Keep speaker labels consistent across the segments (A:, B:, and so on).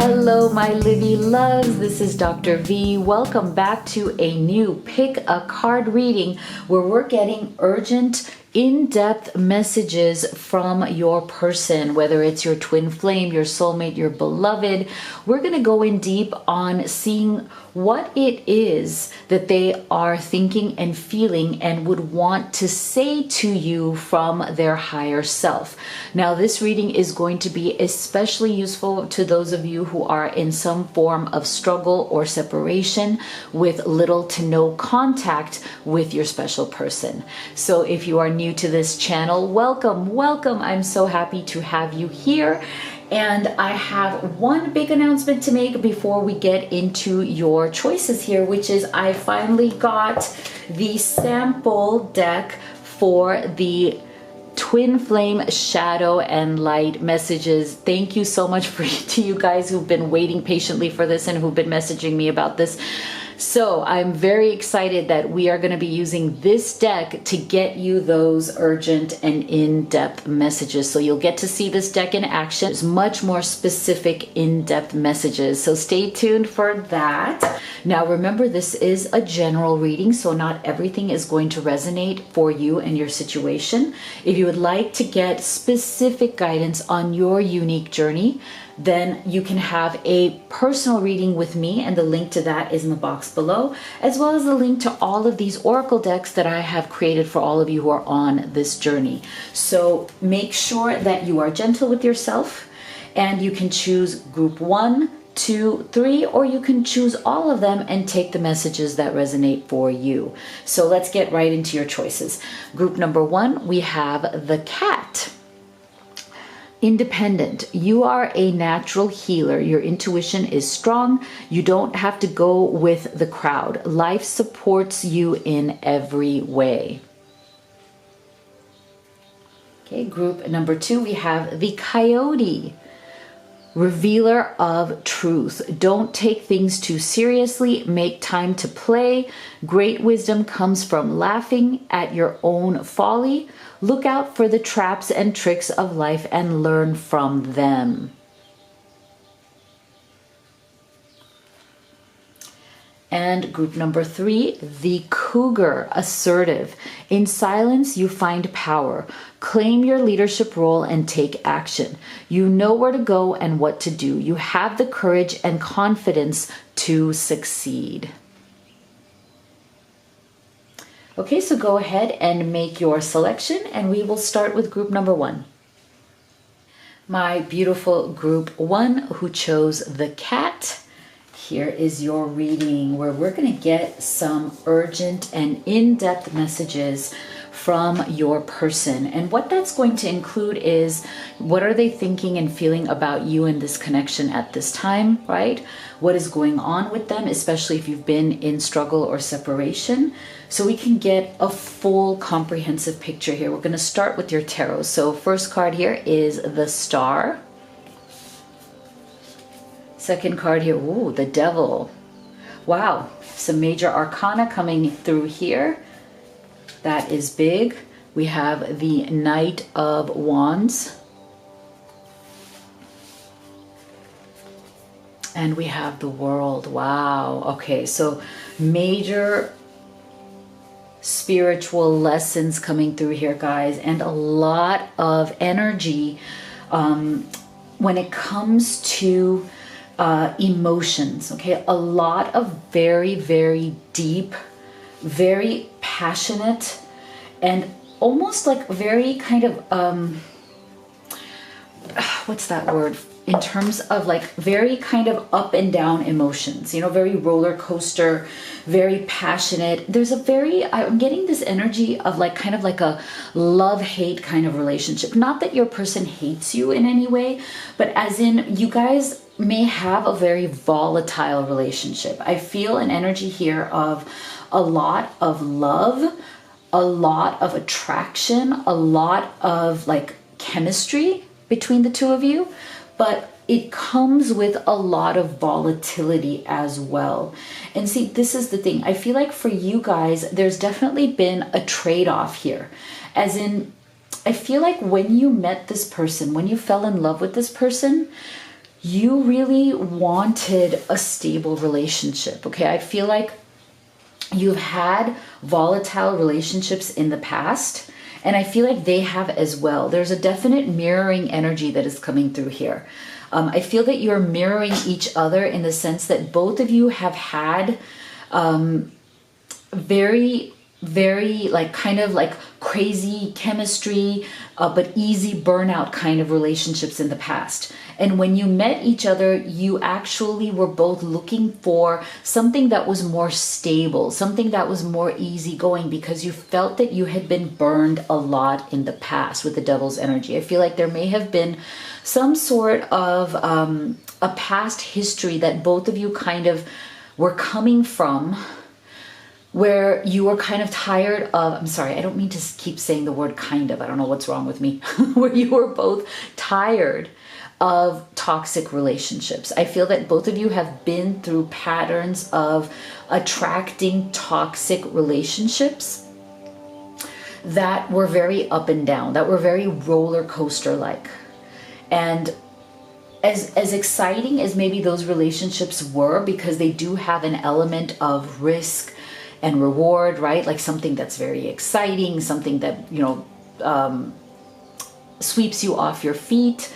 A: Hello, my Livy loves. This is Dr. V. Welcome back to a new Pick a Card reading where we're getting urgent, in-depth messages from your person, whether it's your twin flame, your soulmate, your beloved. We're going to go in deep on seeing what it is that they are thinking and feeling and would want to say to you from their higher self. Now, this reading is going to be especially useful to those of you who are in some form of struggle or separation with little to no contact with your special person. So if you are new to this channel, welcome. I'm so happy to have you here. And I have one big announcement to make before we get into your choices here, which is I finally got the sample deck for the Twin Flame Shadow and Light messages. Thank you so much to you guys who've been waiting patiently for this and who've been messaging me about this. So I'm very excited that we are going to be using this deck to get you those urgent and in-depth messages. So you'll get to see this deck in action. There's much more specific in-depth messages. So stay tuned for that. Now remember, this is a general reading, so not everything is going to resonate for you and your situation. If you would like to get specific guidance on your unique journey, then you can have a personal reading with me, and the link to that is in the box below, as well as the link to all of these oracle decks that I have created for all of you who are on this journey. So make sure that you are gentle with yourself, and you can choose group 1, 2, 3, or you can choose all of them and take the messages that resonate for you. So let's get right into your choices. Group number 1, we have the cat. Independent. You are a natural healer. Your intuition is strong. You don't have to go with the crowd. Life supports you in every way. Okay, group number 2, we have the coyote. Revealer of truth. Don't take things too seriously. Make time to play. Great wisdom comes from laughing at your own folly. Look out for the traps and tricks of life and learn from them. And group number 3, the cougar, assertive. In silence, you find power. Claim your leadership role and take action. You know where to go and what to do. You have the courage and confidence to succeed. Okay, so go ahead and make your selection, and we will start with group number 1. My beautiful group 1 who chose the cat. Here is your reading where we're going to get some urgent and in-depth messages from your person. And what that's going to include is, what are they thinking and feeling about you in this connection at this time, right? What is going on with them, especially if you've been in struggle or separation. So we can get a full comprehensive picture here. We're going to start with your tarot. So first card here is the Star. Second card here, ooh, the Devil. Wow, some major arcana coming through here. That is big. We have the Knight of Wands. And we have the World. Wow. Okay, so major spiritual lessons coming through here, guys, and a lot of energy when it comes to emotions. Okay, a lot of very, very deep, very passionate, and almost like very kind of what's that word, in terms of like very kind of up and down emotions, you know, very roller coaster, very passionate. There's a very, I'm getting this energy of like kind of like a love-hate kind of relationship. Not that your person hates you in any way, but as in you guys may have a very volatile relationship. I feel an energy here of a lot of love, a lot of attraction, a lot of like chemistry between the two of you, but it comes with a lot of volatility as well. And see, this is the thing. I feel like for you guys, there's definitely been a trade-off here. As in, I feel like when you met this person, when you fell in love with this person, you really wanted a stable relationship. Okay, I feel like you've had volatile relationships in the past, and I feel like they have as well. There's a definite mirroring energy that is coming through here. I feel that you're mirroring each other in the sense that both of you have had very, very like kind of like crazy chemistry, but easy burnout kind of relationships in the past. And when you met each other, you actually were both looking for something that was more stable, something that was more easygoing, because you felt that you had been burned a lot in the past with the devil's energy. I feel like there may have been some sort of a past history that both of you kind of were coming from, where you were kind of tired of, I'm sorry, I don't mean to keep saying the word kind of, I don't know what's wrong with me, where you were both tired of toxic relationships. I feel that both of you have been through patterns of attracting toxic relationships that were very up and down, that were very roller coaster like. And as exciting as maybe those relationships were, because they do have an element of risk and reward, right? Like something that's very exciting, something that, sweeps you off your feet.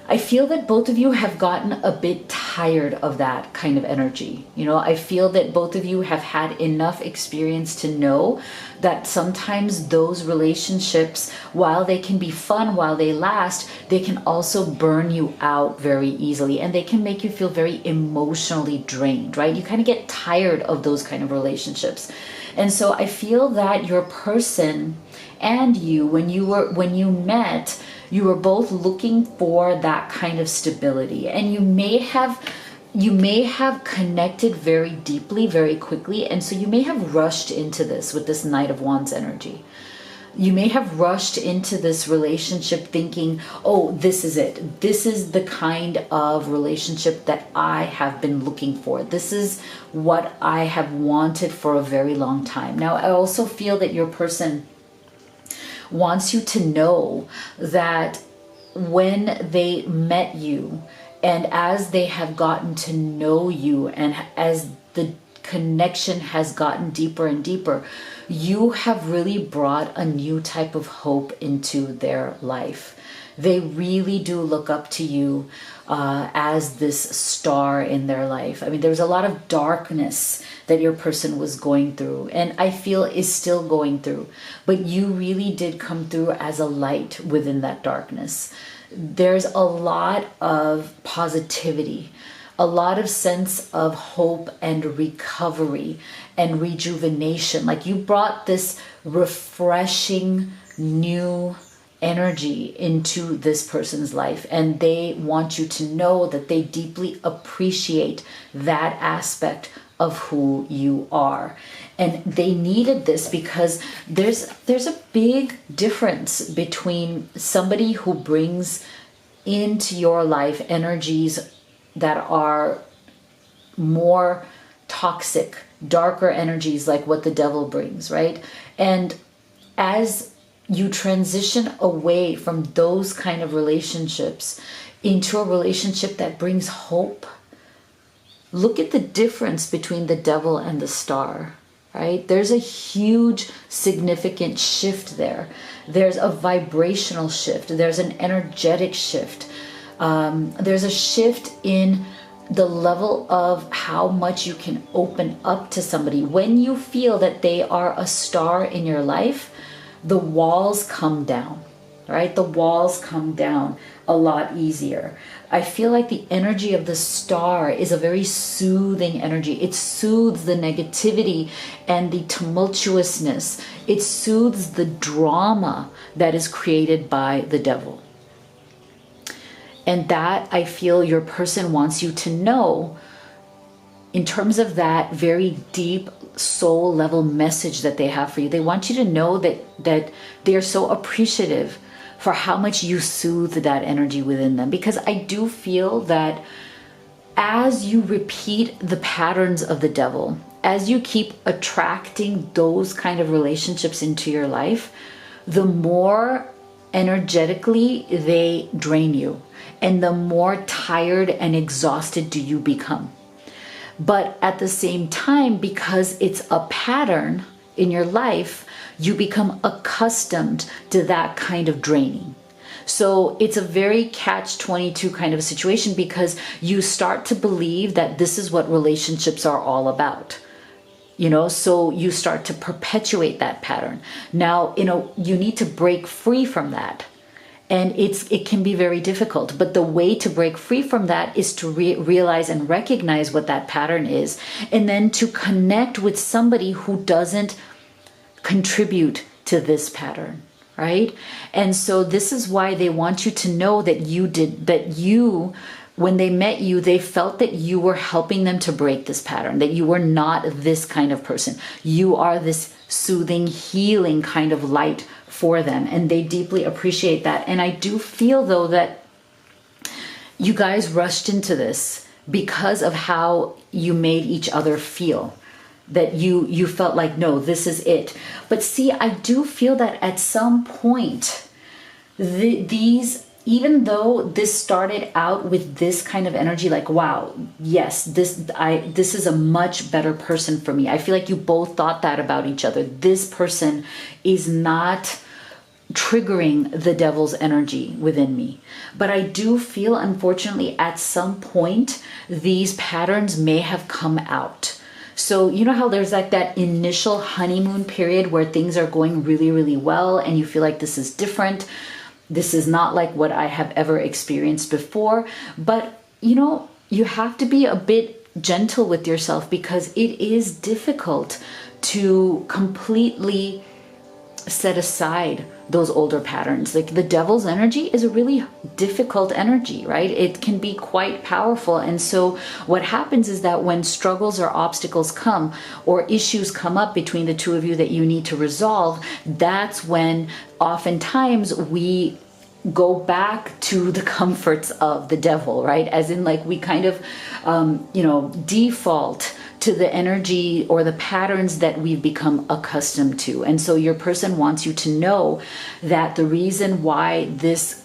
A: I feel that both of you have gotten a bit tired of that kind of energy. I feel that both of you have had enough experience to know that sometimes those relationships, while they can be fun, while they last, they can also burn you out very easily, and they can make you feel very emotionally drained, right? You kind of get tired of those kind of relationships. And so I feel that your person and you, when you met, you were both looking for that kind of stability, and you may have connected very deeply, very quickly, and so you may have rushed into this with this Knight of Wands energy. You may have rushed into this relationship thinking, oh, this is it. This is the kind of relationship that I have been looking for. This is what I have wanted for a very long time. Now, I also feel that your person wants you to know that when they met you, and as they have gotten to know you, and as the connection has gotten deeper and deeper, you have really brought a new type of hope into their life. They really do look up to you as this star in their life. I mean, there was a lot of darkness that your person was going through, and I feel is still going through, but you really did come through as a light within that darkness. There's a lot of positivity, a lot of sense of hope and recovery and rejuvenation. Like you brought this refreshing new energy into this person's life, and they want you to know that they deeply appreciate that aspect of who you are. And they needed this because there's a big difference between somebody who brings into your life energies that are more toxic, darker energies, like what the devil brings, right? And as you transition away from those kind of relationships into a relationship that brings hope, look at the difference between the devil and the star, right? There's a huge, significant shift there. There's a vibrational shift. There's an energetic shift. There's a shift in the level of how much you can open up to somebody. When you feel that they are a star in your life, the walls come down, right? The walls come down a lot easier. I feel like the energy of the star is a very soothing energy. It soothes the negativity and the tumultuousness. It soothes the drama that is created by the devil. And that, I feel, your person wants you to know in terms of that very deep soul level message that they have for you. They want you to know that they are so appreciative for how much you soothe that energy within them. Because I do feel that as you repeat the patterns of the devil, as you keep attracting those kind of relationships into your life, the more energetically they drain you. and the more tired and exhausted do you become. But at the same time, because it's a pattern in your life, you become accustomed to that kind of draining. So it's a very catch-22 kind of situation, because you start to believe that this is what relationships are all about. So you start to perpetuate that pattern. Now, you need to break free from that. And it can be very difficult. But the way to break free from that is to realize and recognize what that pattern is, and then to connect with somebody who doesn't contribute to this pattern, right? And so this is why they want you to know that when they met you, they felt that you were helping them to break this pattern, that you were not this kind of person. You are this soothing, healing kind of light for them, and they deeply appreciate that. And I do feel, though, that you guys rushed into this because of how you made each other feel, that you felt like, no, this is it. But see, I do feel that at some point, even though this started out with this kind of energy, like, wow, yes, this is a much better person for me. I feel like you both thought that about each other. This person is not triggering the devil's energy within me. But I do feel, unfortunately, at some point, these patterns may have come out. So you know how there's like that initial honeymoon period where things are going really, really well, and you feel like this is different. This is not like what I have ever experienced before. But you have to be a bit gentle with yourself, because it is difficult to completely set aside those older patterns. Like, the devil's energy is a really difficult energy, right? It can be quite powerful. And so what happens is that when struggles or obstacles come, or issues come up between the two of you that you need to resolve, that's when oftentimes we go back to the comforts of the devil, right? As in, like, we kind of default to the energy or the patterns that we've become accustomed to. And so your person wants you to know that the reason why this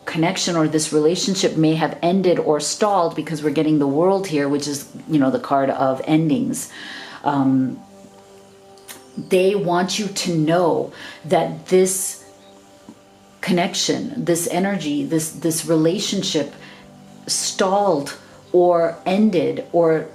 A: connection or this relationship may have ended or stalled, because we're getting the World here, which is, the card of endings. They want you to know that this connection, this energy, this relationship stalled or ended or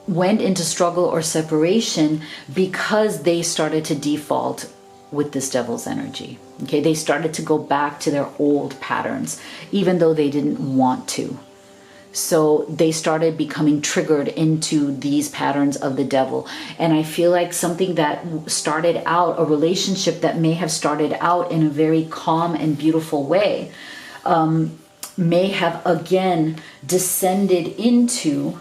A: went into struggle or separation because they started to default with this devil's energy. Okay, they started to go back to their old patterns, even though they didn't want to. So they started becoming triggered into these patterns of the devil. And I feel like something that started out, a relationship that may have started out in a very calm and beautiful way, may have again descended into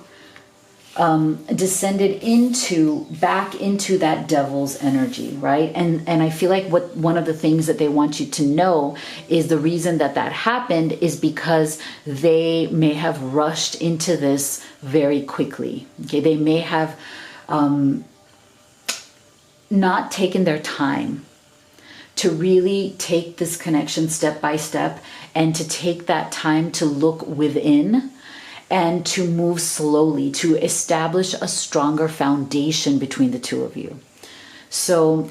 A: back into that devil's energy, right? And I feel like one of the things that they want you to know is the reason that happened is because they may have rushed into this very quickly. Okay, they may have not taken their time to really take this connection step by step, and to take that time to look within and to move slowly to establish a stronger foundation between the two of you. So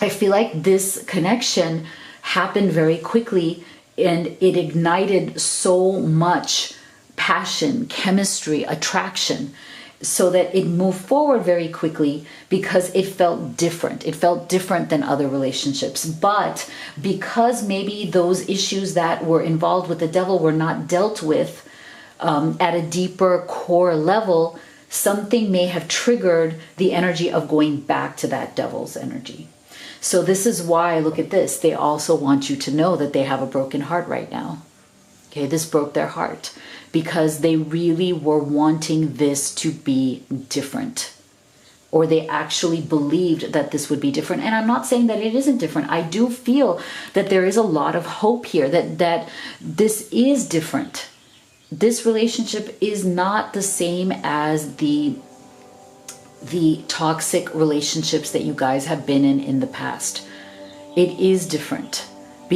A: I feel like this connection happened very quickly, and it ignited so much passion, chemistry, attraction, so that it moved forward very quickly because it felt different. It felt different than other relationships. But because maybe those issues that were involved with the devil were not dealt with at a deeper core level, something may have triggered the energy of going back to that devil's energy. So this is why, look at this, they also want you to know that they have a broken heart right now. Okay, this broke their heart because they really were wanting this to be different, or they actually believed that this would be different. And I'm not saying that it isn't different. I do feel that there is a lot of hope here, that this is different. This relationship is not the same as the toxic relationships that you guys have been in the past. It is different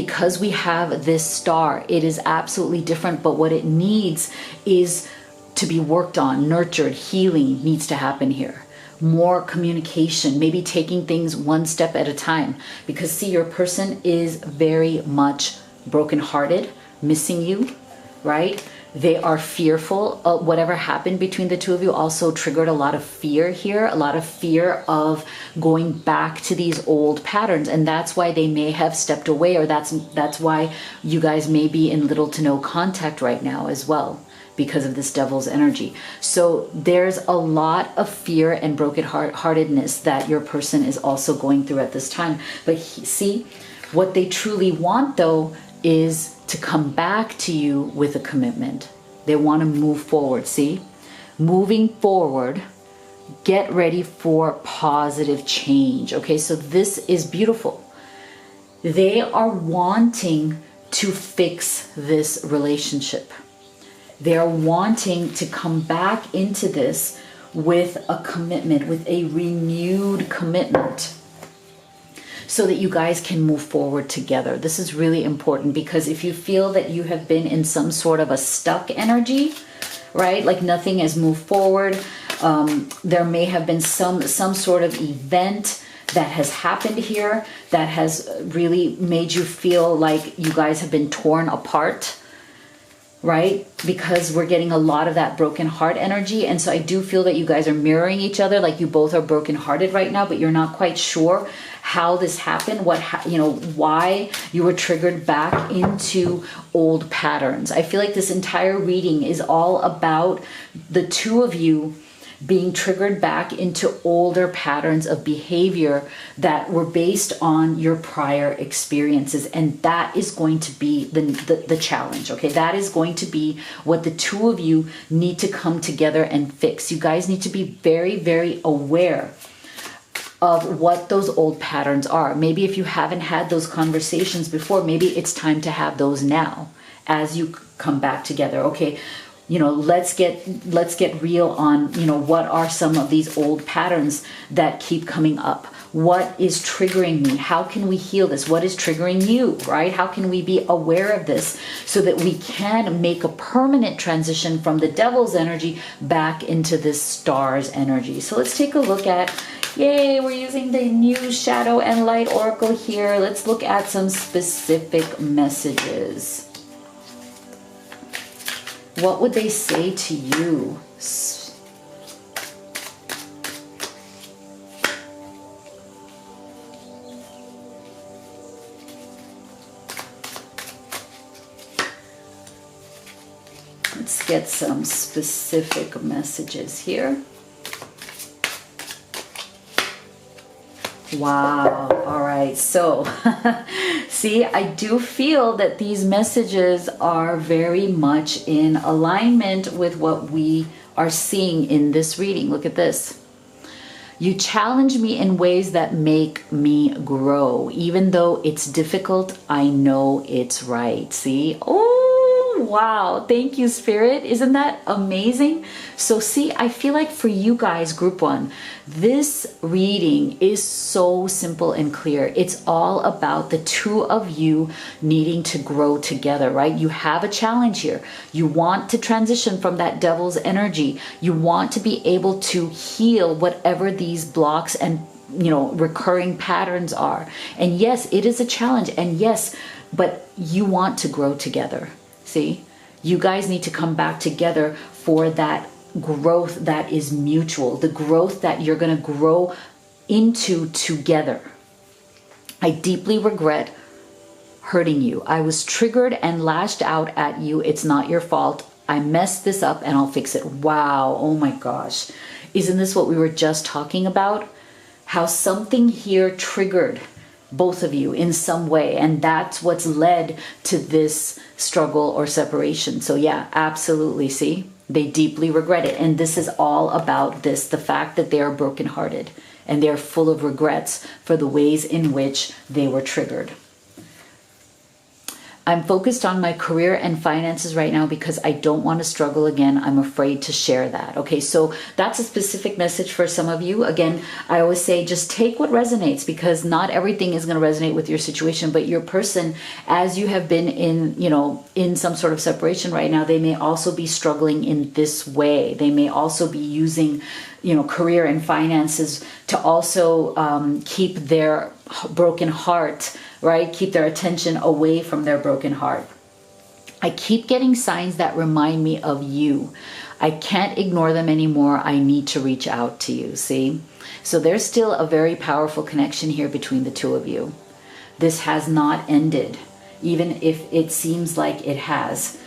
A: because we have this star, it is absolutely different. But what it needs is to be worked on, nurtured, healing needs to happen here. More communication, maybe taking things one step at a time. Because see, your person is very much brokenhearted, missing you, right? They are fearful. Whatever happened between the two of you also triggered a lot of fear here, a lot of fear of going back to these old patterns. And that's why they may have stepped away, or that's why you guys may be in little to no contact right now as well, because of this devil's energy. So there's a lot of fear and brokenheartedness that your person is also going through at this time. But see, what they truly want though is to come back to you with a commitment. They want to move forward. See, moving forward, get ready for positive change. Okay, so this is beautiful. They are wanting to fix this relationship. They're wanting to come back into this with a commitment, with a renewed commitment, so that you guys can move forward together. This is really important, because if you feel that you have been in some sort of a stuck energy, right? Like nothing has moved forward. There may have been some sort of event that has happened here that has really made you feel like you guys have been torn apart, right? Because we're getting a lot of that broken heart energy. And so I do feel that you guys are mirroring each other, like you both are brokenhearted right now, but you're not quite sure how this happened, why you were triggered back into old patterns. I feel like this entire reading is all about the two of you being triggered back into older patterns of behavior that were based on your prior experiences. And that is going to be the challenge, okay? That is going to be what the two of you need to come together and fix. You guys need to be very, very aware of what those old patterns are. Maybe if you haven't had those conversations before, maybe it's time to have those now as you come back together. Okay, let's get real on, what are some of these old patterns that keep coming up? What is triggering me? How can we heal this? What is triggering you, right? How can we be aware of this so that we can make a permanent transition from the devil's energy back into this star's energy? So let's take a look at, yay, we're using the new Shadow and Light Oracle here. Let's look at some specific messages. What would they say to you? Let's get some specific messages here. Wow. All right. So, see, I do feel that these messages are very much in alignment with what we are seeing in this reading. Look at this. You challenge me in ways that make me grow. Even though it's difficult, I know it's right. See? Oh, wow. Thank you, Spirit. Isn't that amazing? So see, I feel like for you guys, group one, this reading is so simple and clear. It's all about the two of you needing to grow together, right? You have a challenge here. You want to transition from that devil's energy. You want to be able to heal whatever these blocks and recurring patterns are. And yes, it is a challenge. And yes, but you want to grow together. See, you guys need to come back together for that growth that is mutual, the growth that you're going to grow into together. I deeply regret hurting you. I was triggered and lashed out at you. It's not your fault. I messed this up and I'll fix it. Wow. Oh my gosh. Isn't this what we were just talking about? How something here triggered both of you in some way, and that's what's led to this struggle or separation. So yeah, absolutely. See, they deeply regret it, and this is all about this, the fact that they are brokenhearted and they're full of regrets for the ways in which they were triggered. I'm focused on my career and finances right now because I don't want to struggle again. I'm afraid to share that. Okay, so that's a specific message for some of you. Again, I always say just take what resonates, because not everything is going to resonate with your situation, but your person, as you have been in, in some sort of separation right now, they may also be struggling in this way. They may also be using, career and finances to also keep their broken heart, right? Keep their attention away from their broken heart. I keep getting signs that remind me of you. I can't ignore them anymore. I need to reach out to you. See? So there's still a very powerful connection here between the two of you. This has not ended, even if it seems like it has.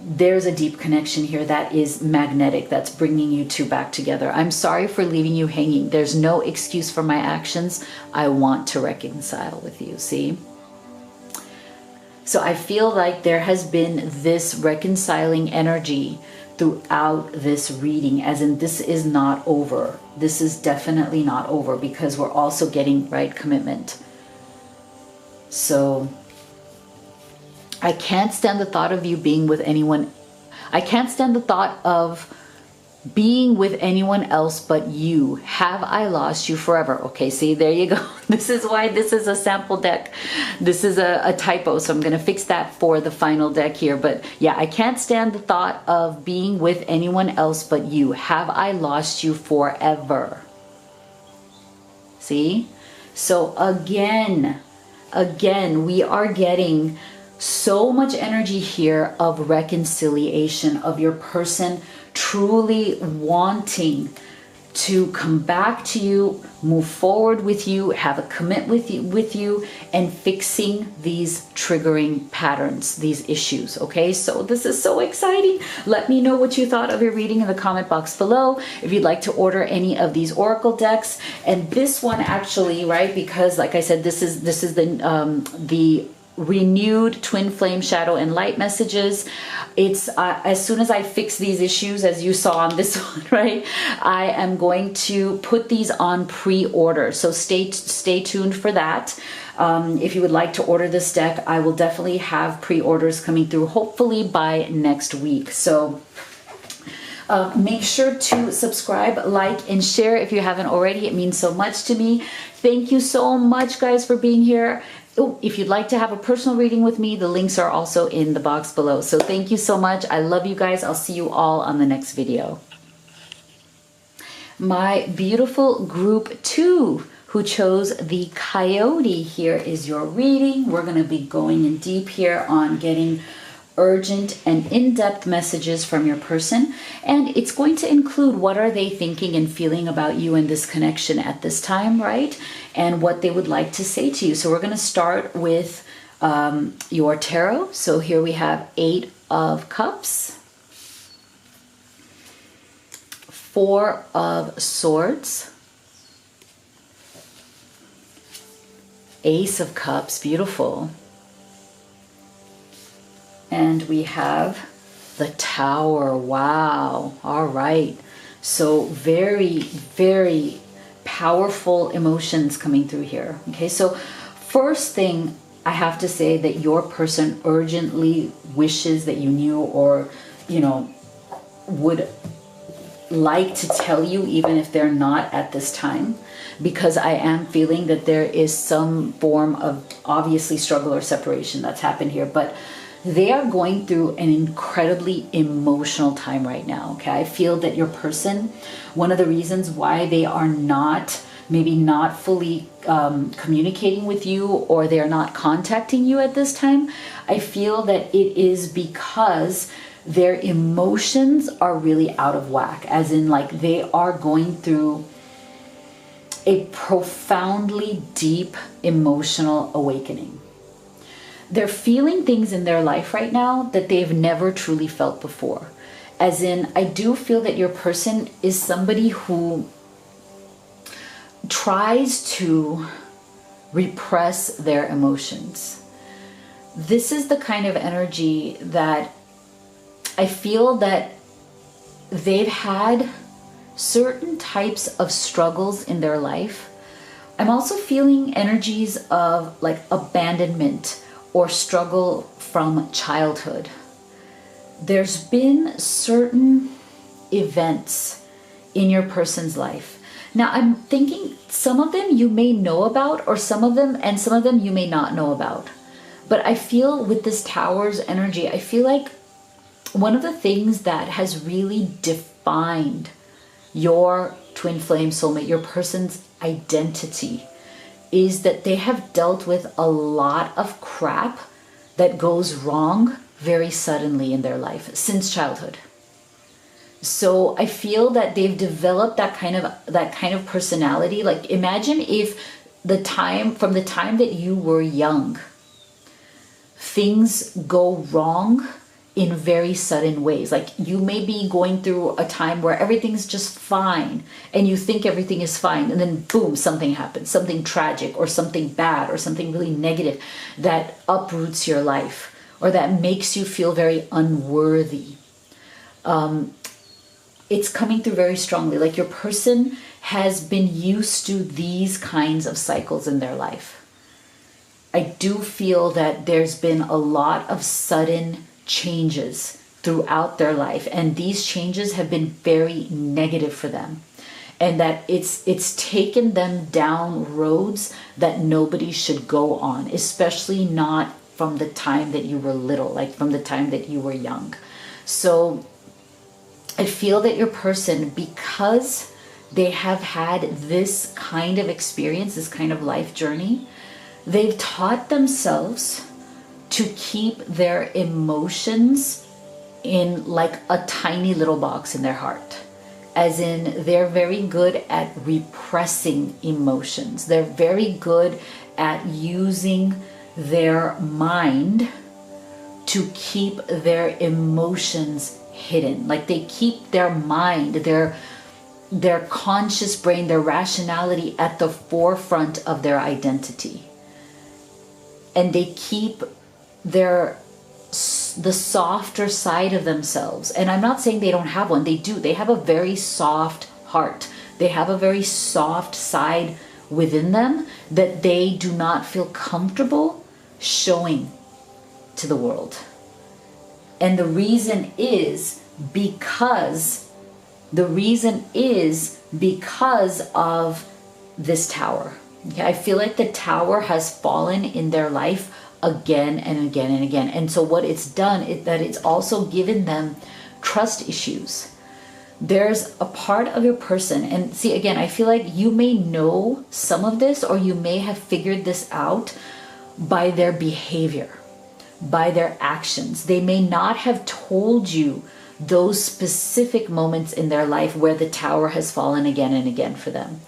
A: There's a deep connection here that is magnetic, that's bringing you two back together. I'm sorry for leaving you hanging. There's no excuse for my actions. I want to reconcile with you, see? So I feel like there has been this reconciling energy throughout this reading, as in this is not over. This is definitely not over, because we're also getting, right, commitment. So I can't stand the thought of you being with anyone. I can't stand the thought of being with anyone else but you. Have I lost you forever? Okay, see, there you go. This is why this is a sample deck. This is a typo, so I'm going to fix that for the final deck here. But yeah, I can't stand the thought of being with anyone else but you. Have I lost you forever? See? So again, we are getting so much energy here of reconciliation, of your person truly wanting to come back to you, move forward with you, have a commitment with you, and fixing these triggering patterns, these issues. Okay, so this is so exciting. Let me know what you thought of your reading in the comment box below. If you'd like to order any of these oracle decks, and this one actually, right, because like I said, this is the renewed twin flame shadow and light messages. It's as soon as I fix these issues, as you saw on this one, right, I am going to put these on pre-order, so stay tuned for that. If you would like to order this deck, I will definitely have pre-orders coming through, hopefully by next week. So make sure to subscribe, like, and share if you haven't already. It means so much to me. Thank you so much, guys, for being here. Oh, if you'd like to have a personal reading with me, the links are also in the box below. So thank you so much. I love you guys. I'll see you all on the next video. My beautiful group 2 who chose the coyote, here is your reading. We're going to be going in deep here on getting urgent and in-depth messages from your person, and it's going to include what are they thinking and feeling about you in this connection at this time, right, and what they would like to say to you. So we're going to start with your tarot. So here we have 8 of Cups, 4 of Swords, Ace of Cups, beautiful. And we have the Tower. Wow. All right. So very, very powerful emotions coming through here. Okay. So first thing I have to say, that your person urgently wishes that you knew, or, would like to tell you, even if they're not at this time, because I am feeling that there is some form of obviously struggle or separation that's happened here, but they are going through an incredibly emotional time right now. Okay, I feel that your person, one of the reasons why they are maybe not fully communicating with you, or they are not contacting you at this time, I feel that it is because their emotions are really out of whack, as in like they are going through a profoundly deep emotional awakening. They're feeling things in their life right now that they've never truly felt before. As in, I do feel that your person is somebody who tries to repress their emotions. This is the kind of energy that I feel that they've had certain types of struggles in their life. I'm also feeling energies of like abandonment, or struggle from childhood. There's been certain events in your person's life. Now, I'm thinking some of them you may know about, or some of them you may not know about. But I feel with this Tower's energy, I feel like one of the things that has really defined your twin flame soulmate, your person's identity, is that they have dealt with a lot of crap that goes wrong very suddenly in their life since childhood. So I feel that they've developed that kind of personality. Like, imagine if from the time that you were young, things go wrong in very sudden ways. Like, you may be going through a time where everything's just fine and you think everything is fine, and then boom, something happens, something tragic or something bad or something really negative that uproots your life or that makes you feel very unworthy. It's coming through very strongly. Like, your person has been used to these kinds of cycles in their life. I do feel that there's been a lot of sudden changes throughout their life, and these changes have been very negative for them, and that it's taken them down roads that nobody should go on, especially not from the time that you were little, like from the time that you were young. So I feel that your person, because they have had this kind of experience, this kind of life journey, they've taught themselves to keep their emotions in like a tiny little box in their heart. As in, they're very good at repressing emotions. They're very good at using their mind to keep their emotions hidden. Like, they keep their mind, their conscious brain, their rationality at the forefront of their identity. And they keep the softer side of themselves. And I'm not saying they don't have one. They do. They have a very soft heart. They have a very soft side within them that they do not feel comfortable showing to the world. And the reason is because of this Tower. Okay, I feel like the Tower has fallen in their life again and again and again. And so what it's done is that it's also given them trust issues. There's a part of your person, and see, again, I feel like you may know some of this, or you may have figured this out by their behavior, by their actions. They may not have told you those specific moments in their life where the Tower has fallen again and again for them.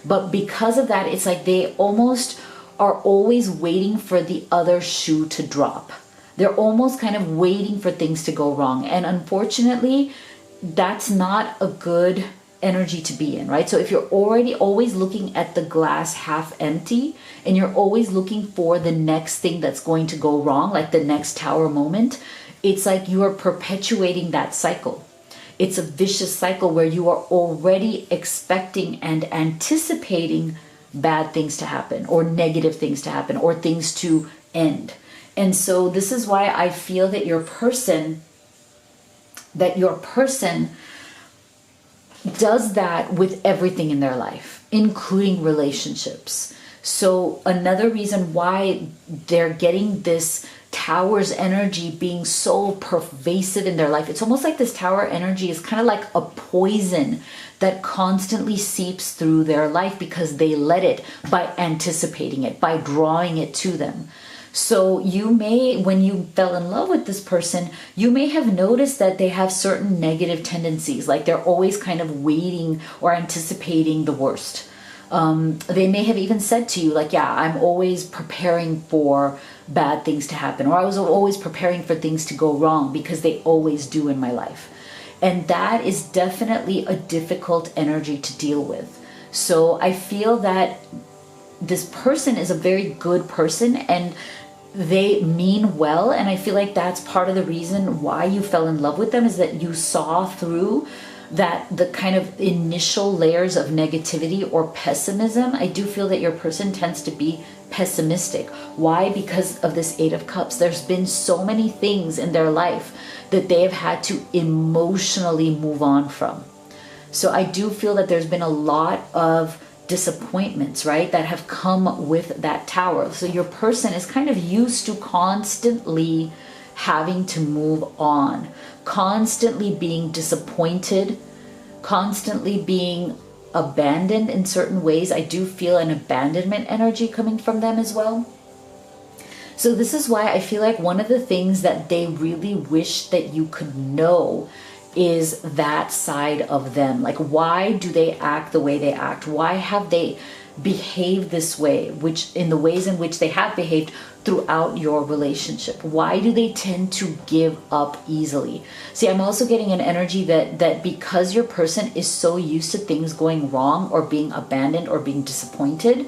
A: But because of that, it's like they almost are always waiting for the other shoe to drop. They're almost kind of waiting for things to go wrong. And unfortunately, that's not a good energy to be in, right? So if you're already always looking at the glass half empty, and you're always looking for the next thing that's going to go wrong, like the next Tower moment, it's like you are perpetuating that cycle. It's a vicious cycle where you are already expecting and anticipating bad things to happen, or negative things to happen, or things to end. And so this is why I feel that your person does that with everything in their life, including relationships. So another reason why they're getting this Tower's energy being so pervasive in their life, it's almost like this Tower energy is kind of like a poison that constantly seeps through their life because they let it, by anticipating it, by drawing it to them. So you may, when you fell in love with this person, you may have noticed that they have certain negative tendencies, like they're always kind of waiting or anticipating the worst. They may have even said to you, like, yeah, I'm always preparing for bad things to happen, or I was always preparing for things to go wrong, because they always do in my life. And that is definitely a difficult energy to deal with. So I feel that this person is a very good person, and they mean well. And I feel like that's part of the reason why you fell in love with them, is that you saw through that the kind of initial layers of negativity or pessimism, I do feel that your person tends to be pessimistic. Why? Because of this Eight of Cups. There's been so many things in their life that they have had to emotionally move on from. So I do feel that there's been a lot of disappointments, right, that have come with that Tower. So your person is kind of used to constantly having to move on, constantly being disappointed, constantly being abandoned in certain ways. I do feel an abandonment energy coming from them as well. So this is why I feel like one of the things that they really wish that you could know is that side of them. Like, why do they act the way they act? Why have they behaved this way, which in the ways in which they have behaved throughout your relationship? Why do they tend to give up easily? See, I'm also getting an energy that because your person is so used to things going wrong or being abandoned or being disappointed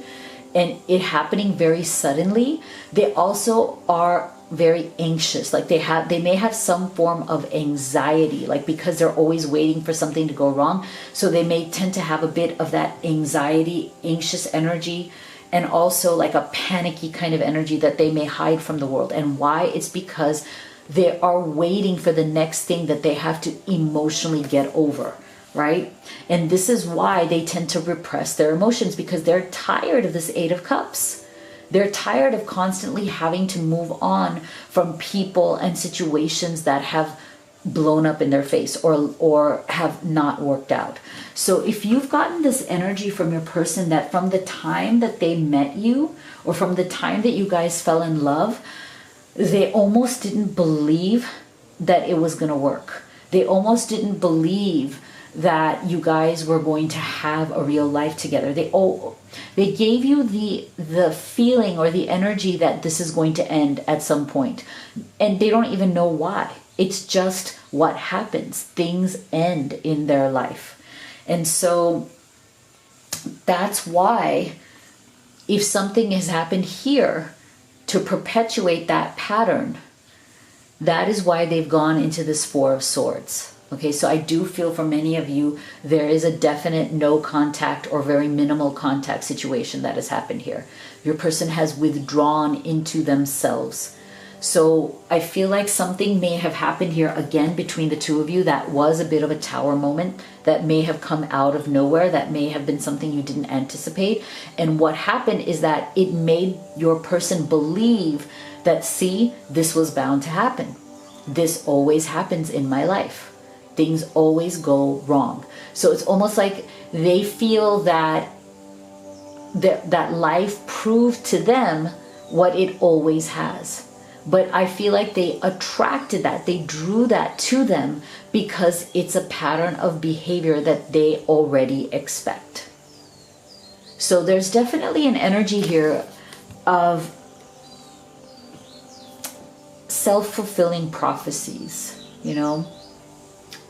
A: and it happening very suddenly, they also are very anxious. Like they may have some form of anxiety, like because they're always waiting for something to go wrong. So they may tend to have a bit of that anxiety, anxious energy, and also like a panicky kind of energy that they may hide from the world. And why? It's because they are waiting for the next thing that they have to emotionally get over, right? And this is why they tend to repress their emotions, because they're tired of this Eight of Cups. They're tired of constantly having to move on from people and situations that have blown up in their face or have not worked out. So if you've gotten this energy from your person that from the time that they met you or from the time that you guys fell in love, they almost didn't believe that it was going to work. They almost didn't believe that you guys were going to have a real life together. They gave you the feeling or the energy that this is going to end at some point. And they don't even know why. It's just what happens. Things end in their life. And so that's why if something has happened here to perpetuate that pattern, that is why they've gone into this Four of Swords. Okay, so I do feel for many of you, there is a definite no contact or very minimal contact situation that has happened here. Your person has withdrawn into themselves. So I feel like something may have happened here again between the two of you that was a bit of a Tower moment that may have come out of nowhere, that may have been something you didn't anticipate. And what happened is that it made your person believe that, see, this was bound to happen. This always happens in my life. Things always go wrong. So it's almost like they feel that that life proved to them what it always has. But I feel like they attracted that, they drew that to them because it's a pattern of behavior that they already expect. So there's definitely an energy here of self-fulfilling prophecies, you know?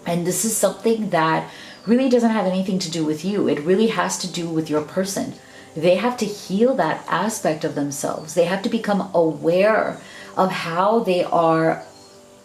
A: And this is something that really doesn't have anything to do with you. It really has to do with your person. They have to heal that aspect of themselves. They have to become aware of how they are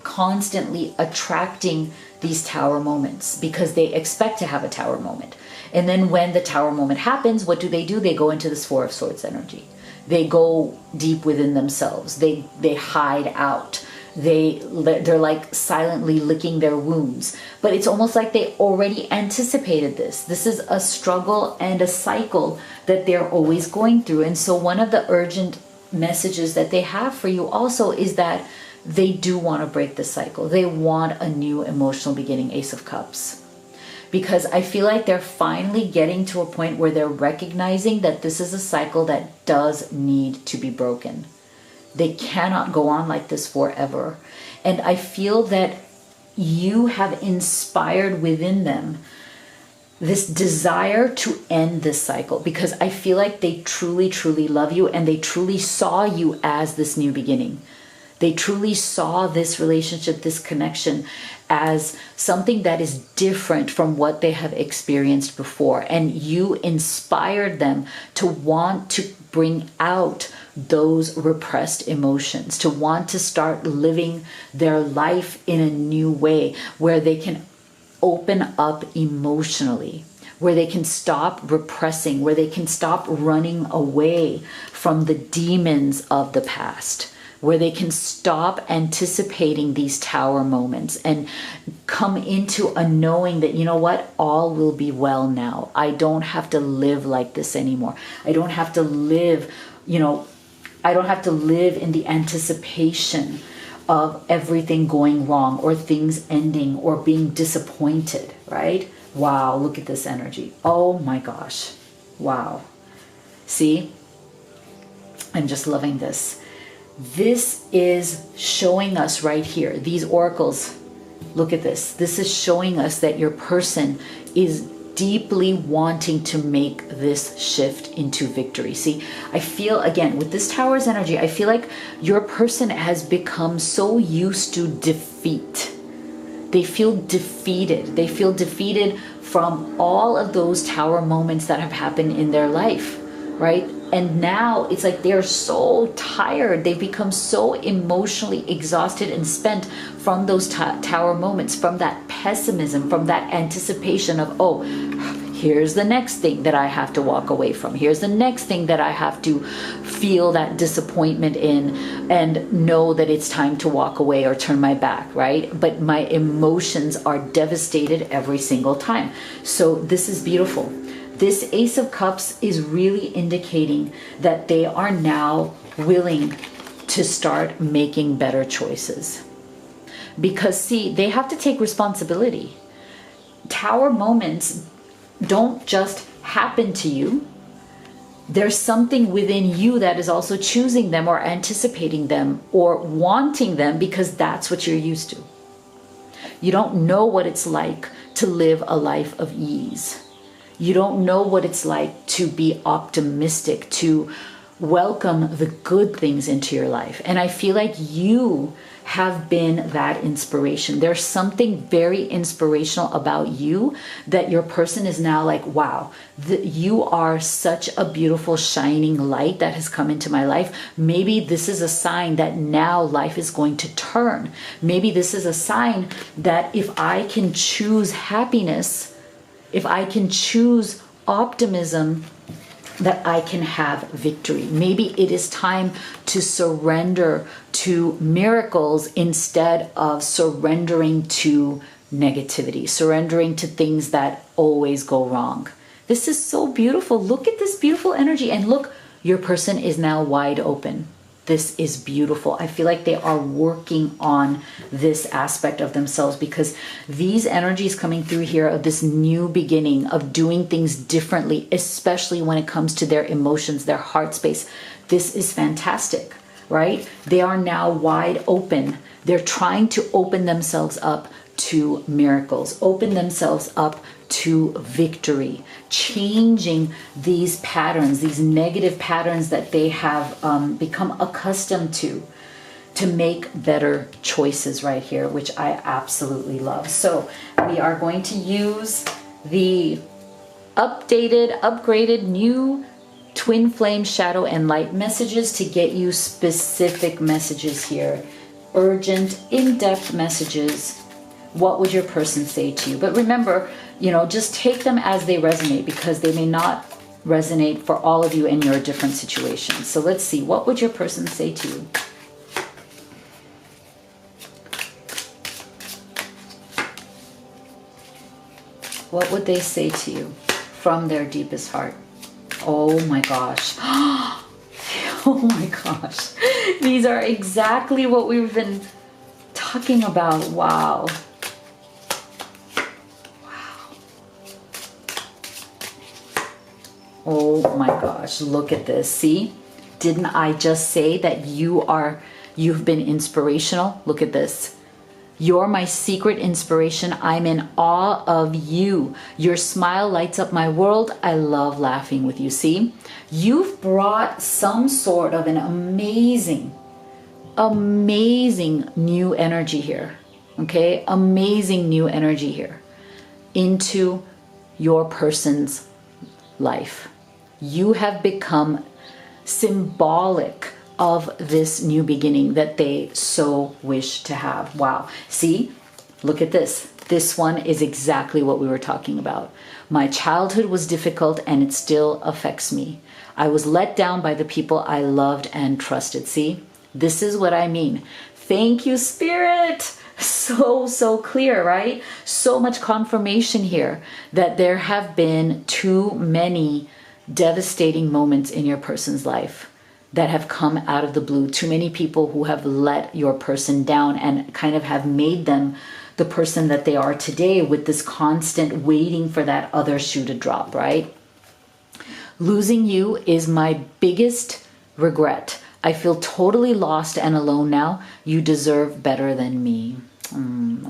A: constantly attracting these Tower moments because they expect to have a Tower moment. And then when the Tower moment happens, what do? They go into this Four of Swords energy. They go deep within themselves. They hide out. They're like silently licking their wounds. But it's almost like they already anticipated this. This is a struggle and a cycle that they're always going through. And so one of the urgent messages that they have for you also is that they do want to break the cycle. They want a new emotional beginning, Ace of Cups. Because I feel like they're finally getting to a point where they're recognizing that this is a cycle that does need to be broken. They cannot go on like this forever. And I feel that you have inspired within them this desire to end this cycle, because I feel like they truly, truly love you and they truly saw you as this new beginning. They truly saw this relationship, this connection as something that is different from what they have experienced before. And you inspired them to want to bring out those repressed emotions, to want to start living their life in a new way where they can open up emotionally, where they can stop repressing, where they can stop running away from the demons of the past, where they can stop anticipating these tower moments and come into a knowing that, you know what, all will be well now. I don't have to live like this anymore. I don't have to live, I don't have to live in the anticipation of everything going wrong or things ending or being disappointed, right? Wow, look at this energy. Oh my gosh. Wow. See? I'm just loving this. This is showing us right here, these oracles, look at this. This is showing us that your person is deeply wanting to make this shift into victory. See, I feel, again, with this Tower's energy, I feel like your person has become so used to defeat. They feel defeated. They feel defeated from all of those Tower moments that have happened in their life, right? And now it's like they're so tired. They've become so emotionally exhausted and spent from those tower moments, from that pessimism, from that anticipation of, oh, here's the next thing that I have to walk away from. Here's the next thing that I have to feel that disappointment in and know that it's time to walk away or turn my back, right? But my emotions are devastated every single time. So this is beautiful. This Ace of Cups is really indicating that they are now willing to start making better choices. Because see, they have to take responsibility. Tower moments don't just happen to you. There's something within you that is also choosing them or anticipating them or wanting them because that's what you're used to. You don't know what it's like to live a life of ease. You don't know what it's like to be optimistic, to welcome the good things into your life. And I feel like you have been that inspiration. There's something very inspirational about you that your person is now like, wow, you are such a beautiful shining light that has come into my life. Maybe this is a sign that now life is going to turn. Maybe this is a sign that if I can choose happiness, if I can choose optimism, that I can have victory. Maybe it is time to surrender to miracles instead of surrendering to negativity, surrendering to things that always go wrong. This is so beautiful. Look at this beautiful energy. And look, your person is now wide open. This is beautiful. I feel like they are working on this aspect of themselves because these energies coming through here of this new beginning of doing things differently, especially when it comes to their emotions, their heart space. This is fantastic, right? They are now wide open. They're trying to open themselves up to miracles, open themselves up to victory, changing these patterns, these negative patterns that they have become accustomed to make better choices right here, which I absolutely love. So we are going to use the upgraded new twin flame shadow and light messages to get you specific messages here, urgent, in-depth messages. What would your person say to you? But remember, just take them as they resonate because they may not resonate for all of you in your different situations. So let's see, what would your person say to you? What would they say to you from their deepest heart? Oh my gosh. Oh my gosh. These are exactly what we've been talking about. Wow. Oh my gosh, look at this. See, didn't I just say that you've been inspirational? Look at this. You're my secret inspiration. I'm in awe of you. Your smile lights up my world. I love laughing with you. See, you've brought some sort of an amazing new energy here. Okay, amazing new energy here into your person's life. You have become symbolic of this new beginning that they so wish to have. Wow. See, look at this. This one is exactly what we were talking about. My childhood was difficult and it still affects me. I was let down by the people I loved and trusted. See, this is what I mean. Thank you, Spirit. So clear, right? So much confirmation here that there have been too many devastating moments in your person's life that have come out of the blue. Too many people who have let your person down and kind of have made them the person that they are today, with this constant waiting for that other shoe to drop, right? Losing you is my biggest regret. I feel totally lost and alone now. You deserve better than me.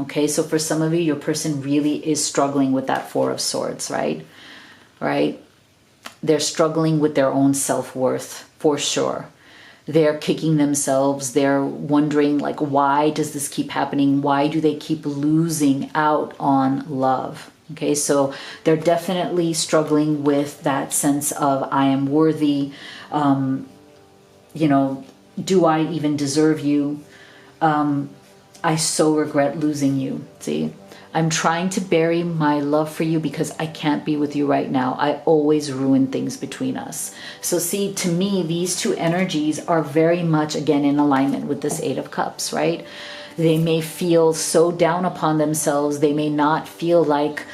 A: Okay, so for some of you, your person really is struggling with that Four of Swords, right? Right? They're struggling with their own self-worth, for sure. They're kicking themselves. They're wondering, like, why does this keep happening? Why do they keep losing out on love? Okay, so they're definitely struggling with that sense of, I am worthy. You know, do I even deserve you? I so regret losing you. See, I'm trying to bury my love for you because I can't be with you right now. I always ruin things between us. So see, to me, these two energies are very much, again, in alignment with this Eight of Cups, right? They may feel so down upon themselves. They may not feel like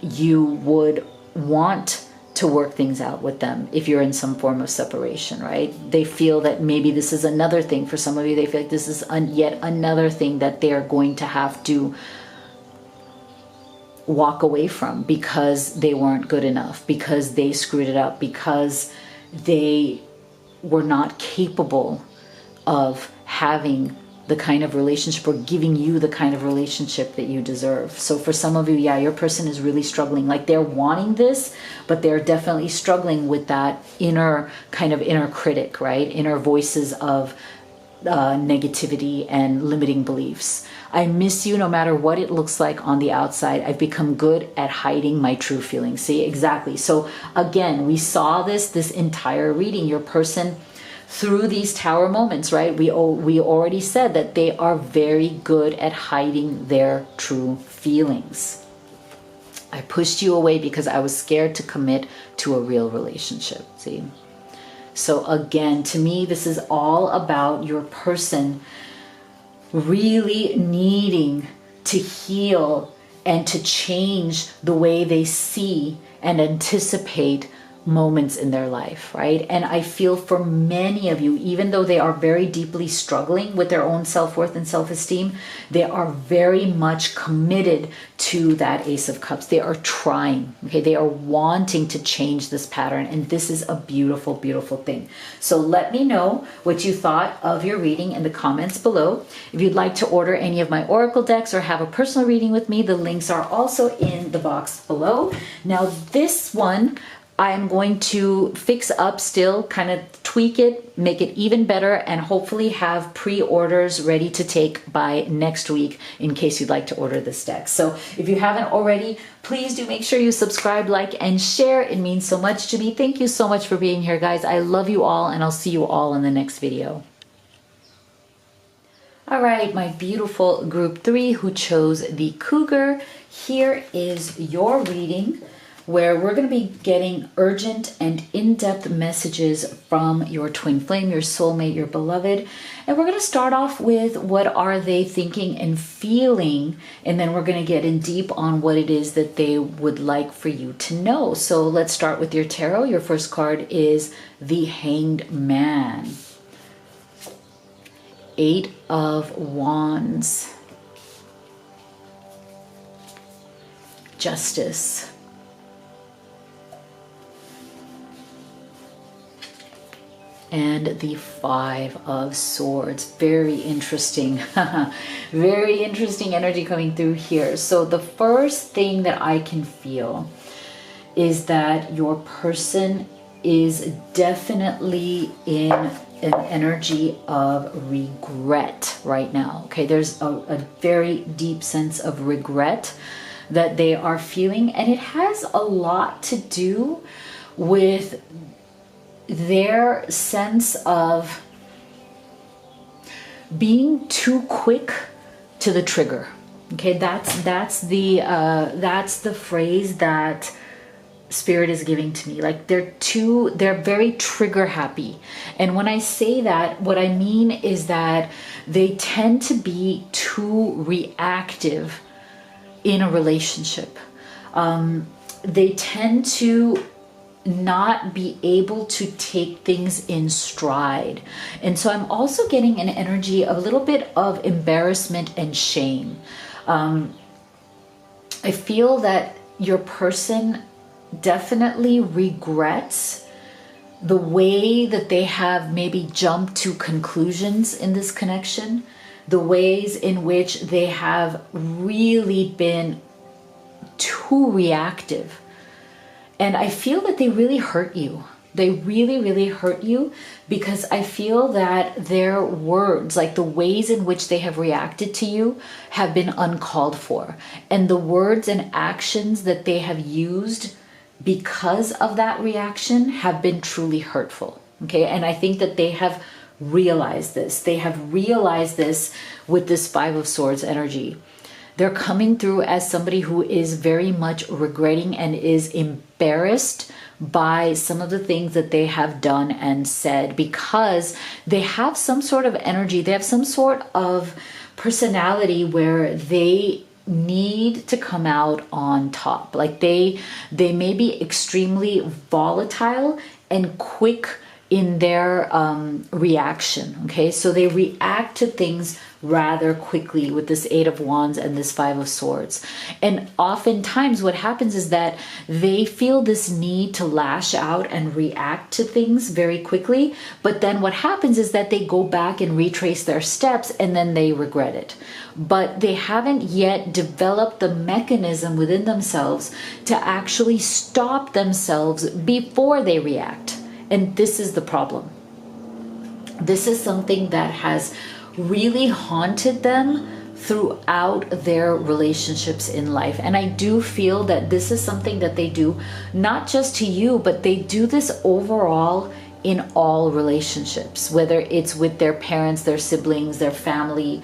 A: you would want to work things out with them if you're in some form of separation, right? They feel that maybe this is another thing. For some of you, they feel like this is yet another thing that they're going to have to walk away from because they weren't good enough, because they screwed it up, because they were not capable of having the kind of relationship or giving you the kind of relationship that you deserve. So for some of you, yeah, your person is really struggling. Like, they're wanting this, but they're definitely struggling with that inner critic, right? Inner voices of negativity and limiting beliefs. I miss you no matter what it looks like on the outside. I've become good at hiding my true feelings. See, exactly. So again, we saw this entire reading. Your person, through these tower moments, right? We already said that they are very good at hiding their true feelings. I pushed you away because I was scared to commit to a real relationship. See? So again, to me, this is all about your person really needing to heal and to change the way they see and anticipate moments in their life, right? And I feel for many of you, even though they are very deeply struggling with their own self-worth and self-esteem, they are very much committed to that Ace of Cups. They are trying, okay? They are wanting to change this pattern, and this is a beautiful, beautiful thing. So let me know what you thought of your reading in the comments below. If you'd like to order any of my oracle decks or have a personal reading with me, the links are also in the box below. Now this one, I'm going to fix up still, kind of tweak it, make it even better, and hopefully have pre-orders ready to take by next week in case you'd like to order this deck. So if you haven't already, please do make sure you subscribe, like, and share. It means so much to me. Thank you so much for being here, guys. I love you all, and I'll see you all in the next video. All right, my beautiful group 3 who chose the Cougar, here is your reading, where we're going to be getting urgent and in-depth messages from your twin flame, your soulmate, your beloved. And we're going to start off with what are they thinking and feeling, and then we're going to get in deep on what it is that they would like for you to know. So let's start with your tarot. Your first card is the Hanged Man. 8 of Wands. Justice. And the 5 of Swords. Very interesting. Very interesting energy coming through here. So the first thing that I can feel is that your person is definitely in an energy of regret right now. Okay, there's a very deep sense of regret that they are feeling, and it has a lot to do with their sense of being too quick to the trigger. Okay, that's the phrase that Spirit is giving to me. Like they're very trigger happy. And when I say that, what I mean is that they tend to be too reactive in a relationship. They tend to not be able to take things in stride. And so I'm also getting an energy of a little bit of embarrassment and shame. I feel that your person definitely regrets the way that they have maybe jumped to conclusions in this connection, the ways in which they have really been too reactive. And I feel that they really hurt you. They really, really hurt you, because I feel that their words, like the ways in which they have reacted to you, have been uncalled for. And the words and actions that they have used because of that reaction have been truly hurtful. Okay. And I think that they have realized this. They have realized this with this Five of Swords energy. They're coming through as somebody who is very much regretting and is embarrassed by some of the things that they have done and said, because they have some sort of energy, they have some sort of personality where they need to come out on top. Like they may be extremely volatile and quick in their reaction. Okay, so they react to things rather quickly with this Eight of Wands and this Five of Swords. And oftentimes what happens is that they feel this need to lash out and react to things very quickly. But then what happens is that they go back and retrace their steps, and then they regret it. But they haven't yet developed the mechanism within themselves to actually stop themselves before they react. And this is the problem. This is something that has really haunted them throughout their relationships in life. And I do feel that this is something that they do not just to you, but they do this overall in all relationships, whether it's with their parents, their siblings, their family,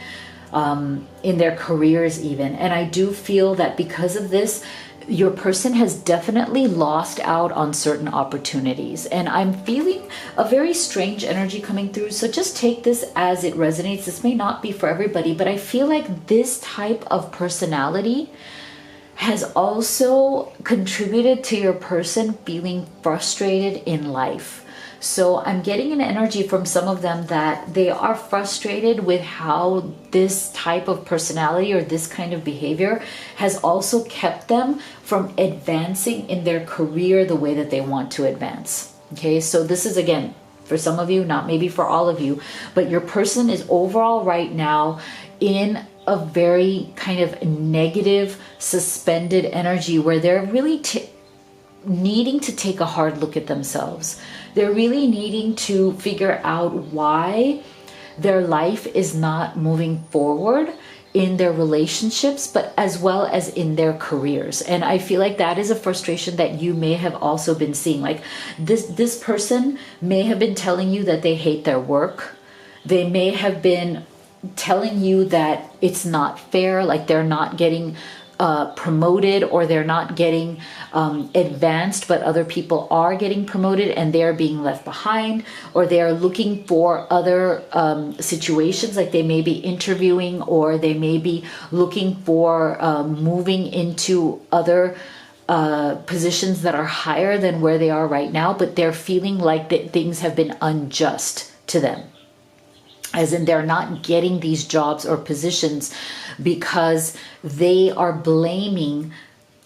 A: in their careers even. And I do feel that because of this, your person has definitely lost out on certain opportunities. And I'm feeling a very strange energy coming through. So just take this as it resonates. This may not be for everybody, but I feel like this type of personality has also contributed to your person feeling frustrated in life. So I'm getting an energy from some of them that they are frustrated with how this type of personality or this kind of behavior has also kept them from advancing in their career the way that they want to advance. Okay, so this is, again, for some of you, not maybe for all of you, but your person is overall right now in a very kind of negative, suspended energy where they're really needing to take a hard look at themselves. They're really needing to figure out why their life is not moving forward in their relationships, but as well as in their careers. And I feel like that is a frustration that you may have also been seeing. Like this person may have been telling you that they hate their work. They may have been telling you that it's not fair, like they're not getting promoted, or they're not getting advanced, but other people are getting promoted and they're being left behind, or they are looking for other situations, like they may be interviewing, or they may be looking for moving into other positions that are higher than where they are right now, but they're feeling like that things have been unjust to them. As in, they're not getting these jobs or positions because they are blaming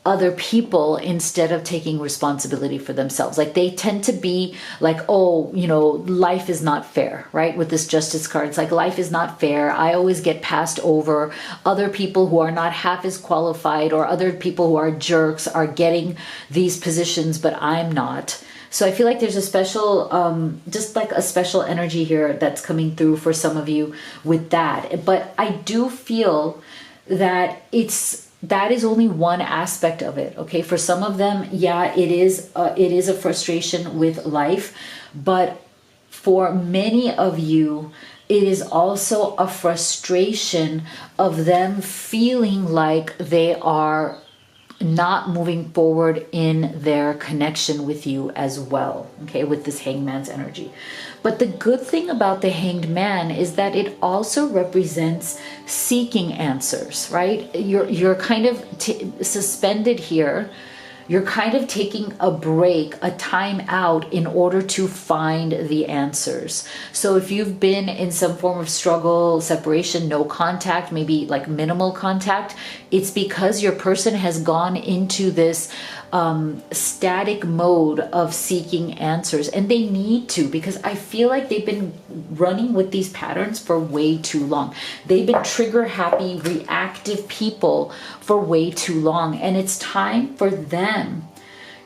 A: other people instead of taking responsibility for themselves. Like they tend to be like, oh, you know, life is not fair, right? With this Justice card, it's like, life is not fair. I always get passed over. Other people who are not half as qualified, or other people who are jerks, are getting these positions, but I'm not. So I feel like there's a special, just like a special energy here that's coming through for some of you with that. But I do feel that that is only one aspect of it. Okay, for some of them, yeah, it is a frustration with life, but for many of you, it is also a frustration of them feeling like they are not moving forward in their connection with you as well, okay, with this Hangman's energy. But the good thing about the Hanged Man is that it also represents seeking answers, right? You're kind of suspended here. You're kind of taking a break, a time out in order to find the answers. So if you've been in some form of struggle, separation, no contact, maybe like minimal contact, it's because your person has gone into this static mode of seeking answers. And they need to, because I feel like they've been running with these patterns for way too long. They've been trigger happy, reactive people for way too long. And it's time for them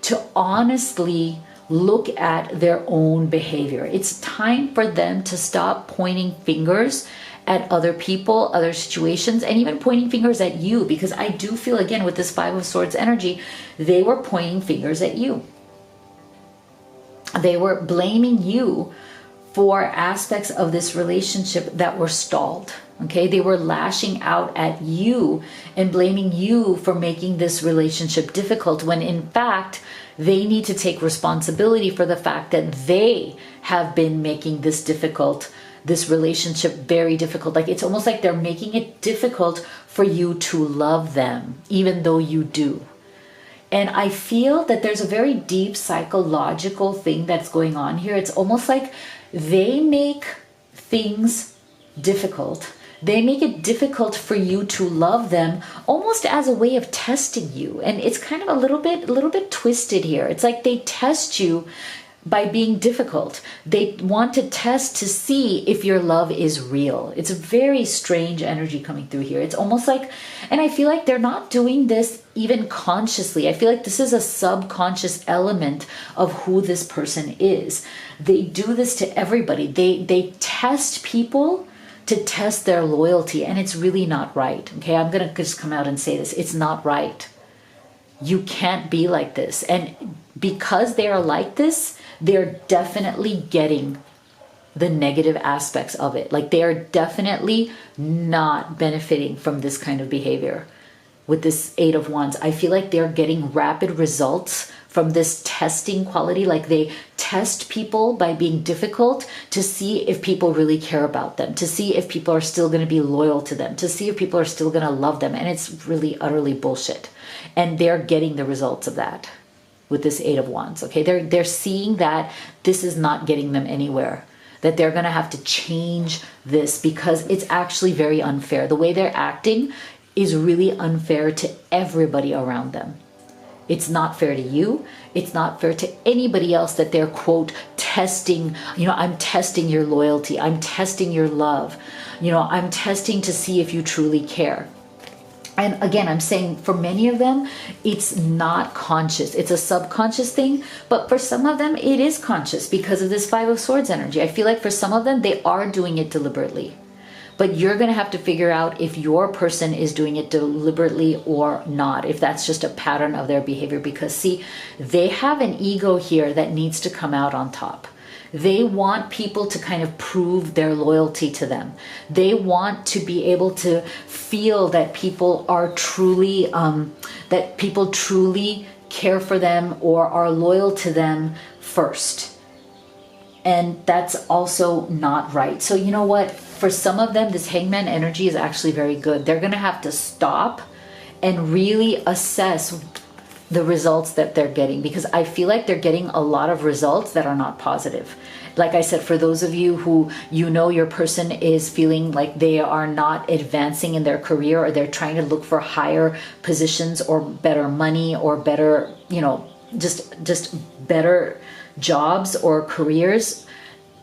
A: to honestly look at their own behavior. It's time for them to stop pointing fingers at other people, other situations, and even pointing fingers at you, because I do feel, again, with this Five of Swords energy, they were pointing fingers at you. They were blaming you for aspects of this relationship that were stalled. Okay, they were lashing out at you and blaming you for making this relationship difficult, when in fact they need to take responsibility for the fact that they have been making this difficult, this relationship very difficult. Like, it's almost like they're making it difficult for you to love them, even though you do. And I feel that there's a very deep psychological thing that's going on here. It's almost like they make things difficult. They make it difficult for you to love them, almost as a way of testing you. And it's kind of a little bit twisted here. It's like they test you by being difficult. They want to test to see if your love is real. It's a very strange energy coming through here. It's almost like, and I feel like they're not doing this even consciously. I feel like this is a subconscious element of who this person is. They do this to everybody. They test people to test their loyalty, and it's really not right. Okay, I'm gonna just come out and say this. It's not right. You can't be like this. And because they are like this, they're definitely getting the negative aspects of it. Like, they are definitely not benefiting from this kind of behavior. With this Eight of Wands, I feel like they're getting rapid results from this testing quality. Like, they test people by being difficult to see if people really care about them, to see if people are still going to be loyal to them, to see if people are still going to love them. And it's really utterly bullshit. And they're getting the results of that with this Eight of Wands. Okay, they're seeing that this is not getting them anywhere, that they're going to have to change this, because it's actually very unfair. The way they're acting is really unfair to everybody around them. It's not fair to you. It's not fair to anybody else that they're, quote, testing. You know, I'm testing your loyalty. I'm testing your love. You know, I'm testing to see if you truly care. And again, I'm saying for many of them, it's not conscious. It's a subconscious thing. But for some of them, it is conscious because of this Five of Swords energy. I feel like for some of them, they are doing it deliberately. But you're going to have to figure out if your person is doing it deliberately or not, if that's just a pattern of their behavior. Because see, they have an ego here that needs to come out on top. They want people to kind of prove their loyalty to them. They want to be able to feel that people are truly, that people truly care for them or are loyal to them first. And that's also not right. So you know what? For some of them, this Hangman energy is actually very good. They're going to have to stop and really assess the results that they're getting, because I feel like they're getting a lot of results that are not positive. Like I said, for those of you who, you know, your person is feeling like they are not advancing in their career, or they're trying to look for higher positions or better money or better, you know, just better jobs or careers,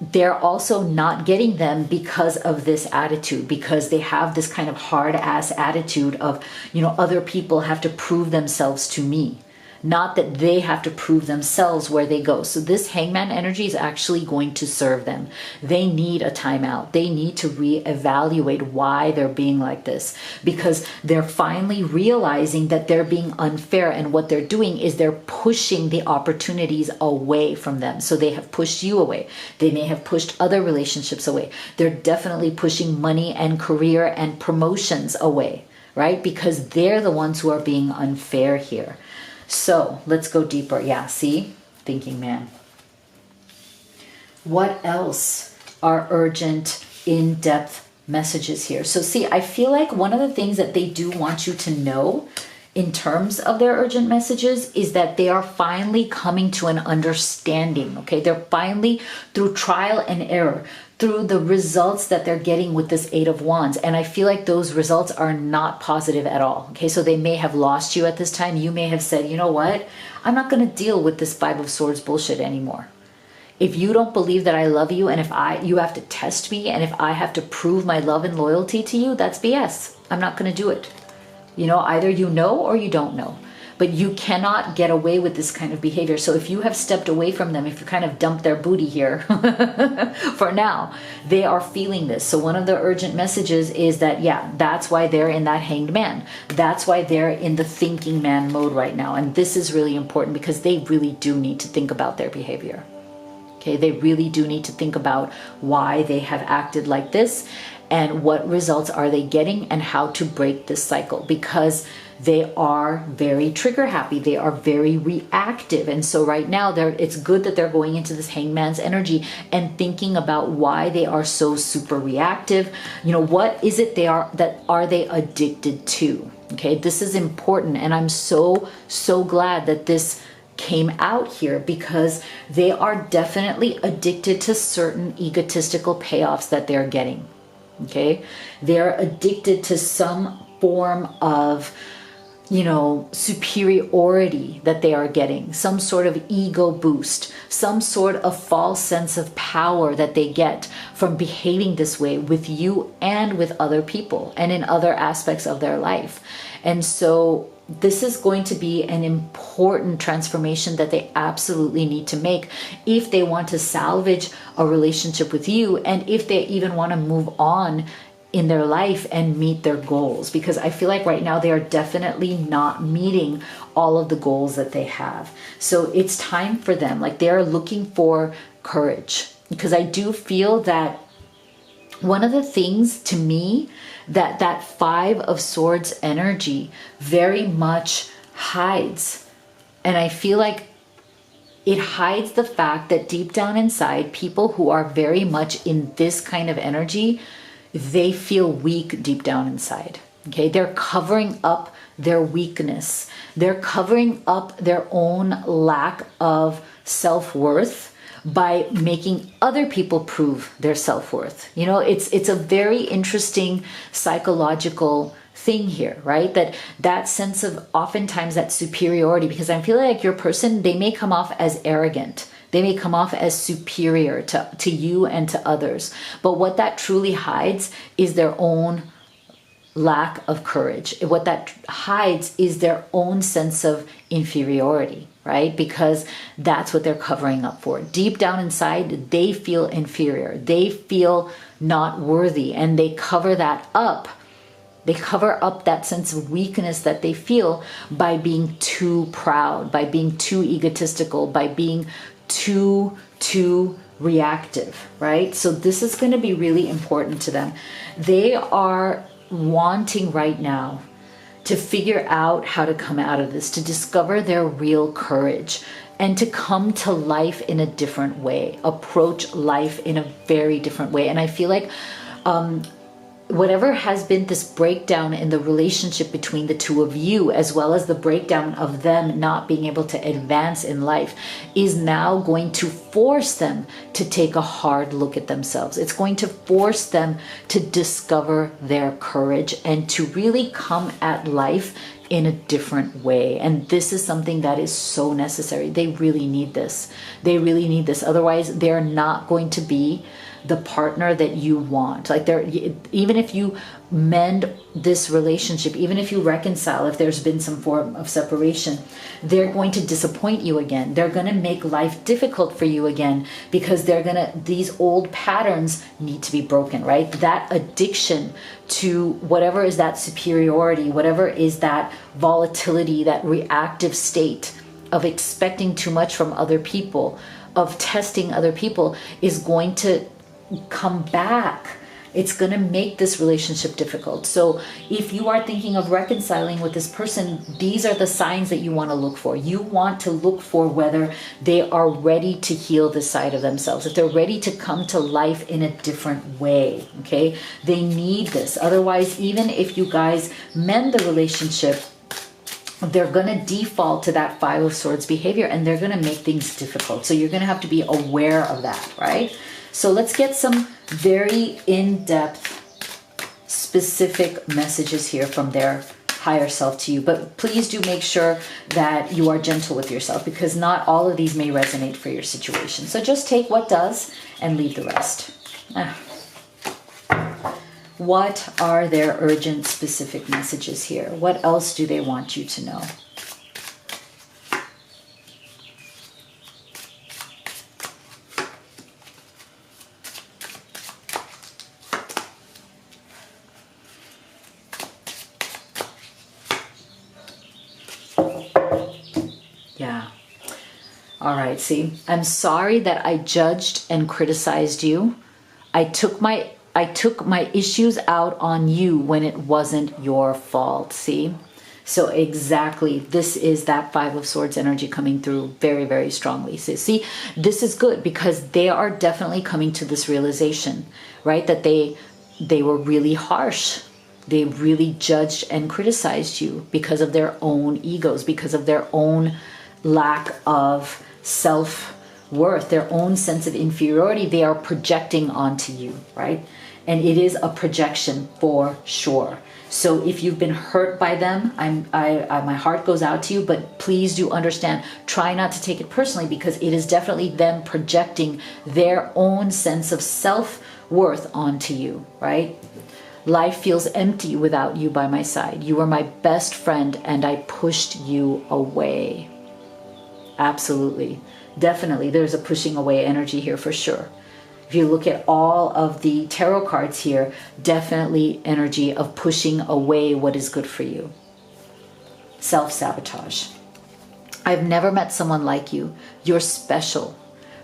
A: they're also not getting them because of this attitude, because they have this kind of hard ass attitude of, you know, other people have to prove themselves to me. not that they have to prove themselves where they go. So this hangman energy is actually going to serve them. They need a timeout. They need to reevaluate why they're being like this, because they're finally realizing that they're being unfair, and what they're doing is they're pushing the opportunities away from them. So they have pushed you away. They may have pushed other relationships away. They're definitely pushing money and career and promotions away, right? Because they're the ones who are being unfair here. So let's go deeper. Yeah, see? Thinking man. What else are urgent, in-depth messages here? So see, I feel like one of the things that they do want you to know in terms of their urgent messages is that they are finally coming to an understanding, okay? They're finally, through trial and error, through the results that they're getting with this Eight of Wands. And I feel like those results are not positive at all. Okay, so they may have lost you at this time. You may have said, you know what? I'm not going to deal with this Five of Swords bullshit anymore. If you don't believe that I love you, and if you have to test me, and if I have to prove my love and loyalty to you, that's BS. I'm not going to do it. You know, either you know or you don't know. But you cannot get away with this kind of behavior. So if you have stepped away from them, if you kind of dumped their booty here for now, they are feeling this. So one of the urgent messages is that, yeah, that's why they're in that hanged man. That's why they're in the thinking man mode right now. And this is really important because they really do need to think about their behavior. Okay, they really do need to think about why they have acted like this and what results are they getting and how to break this cycle, because they are very trigger happy. They are very reactive. And so right now it's good that they're going into this hangman's energy and thinking about why they are so super reactive. You know, what is it that are they addicted to? Okay, this is important. And I'm so glad that this came out here, because they are definitely addicted to certain egotistical payoffs that they're getting. Okay, they're addicted to some form of, you know, superiority that they are getting, some sort of ego boost, some sort of false sense of power that they get from behaving this way with you and with other people and in other aspects of their life. And so this is going to be an important transformation that they absolutely need to make if they want to salvage a relationship with you, and if they even want to move on in their life and meet their goals. Because I feel like right now they are definitely not meeting all of the goals that they have. So it's time for them. Like, they are looking for courage, because I do feel that one of the things to me that Five of Swords energy very much hides, and I feel like it hides the fact that deep down inside, people who are very much in this kind of energy, they feel weak deep down inside. Okay, they're covering up their weakness. They're covering up their own lack of self-worth by making other people prove their self-worth. You know, it's a very interesting psychological thing here, right? That sense of oftentimes that superiority, because I feel like your person, they may come off as arrogant. They may come off as superior to you and to others. But what that truly hides is their own lack of courage. What that hides is their own sense of inferiority, right? Because that's what they're covering up for. Deep down inside, they feel inferior. They feel not worthy, and they cover that up. They cover up that sense of weakness that they feel by being too proud, by being too egotistical, by being too reactive, right? So this is going to be really important to them. They are wanting right now to figure out how to come out of this, to discover their real courage, and to come to life in a different way, approach life in a very different way. And I feel like whatever has been this breakdown in the relationship between the two of you, as well as the breakdown of them not being able to advance in life, is now going to force them to take a hard look at themselves. It's going to force them to discover their courage and to really come at life in a different way. And this is something that is so necessary. They really need this. They really need this. Otherwise, they're not going to be the partner that you want. Like even if you mend this relationship, even if you reconcile, if there's been some form of separation, they're going to disappoint you again. They're going to make life difficult for you again, because these old patterns need to be broken, right? That addiction to whatever is that superiority, whatever is that volatility, that reactive state of expecting too much from other people, of testing other people, is going to come back. It's going to make this relationship difficult. So if you are thinking of reconciling with this person, these are the signs that you want to look for. You want to look for whether they are ready to heal this side of themselves, if they're ready to come to life in a different way, okay? They need this. Otherwise, even if you guys mend the relationship, they're going to default to that Five of Swords behavior, and they're going to make things difficult. So you're going to have to be aware of that, right? So let's get some very in-depth, specific messages here from their higher self to you. But please do make sure that you are gentle with yourself, because not all of these may resonate for your situation. So just take what does and leave the rest. What are their urgent, specific messages here? What else do they want you to know? Yeah. All right, see, I'm sorry that I judged and criticized you. I took my issues out on you when it wasn't your fault, see? So exactly, this is that Five of Swords energy coming through very, very strongly. So see, this is good, because they are definitely coming to this realization, right? That they were really harsh. They really judged and criticized you because of their own egos, because of their own lack of self-worth, their own sense of inferiority. They are projecting onto you, right? And it is a projection for sure. So if you've been hurt by them, my heart goes out to you, but please do understand, try not to take it personally, because it is definitely them projecting their own sense of self-worth onto you, right? Life feels empty without you by my side. You were my best friend and I pushed you away. Absolutely. Definitely, there's a pushing away energy here for sure. If you look at all of the tarot cards here, definitely energy of pushing away what is good for you. Self-sabotage. I've never met someone like you. You're special.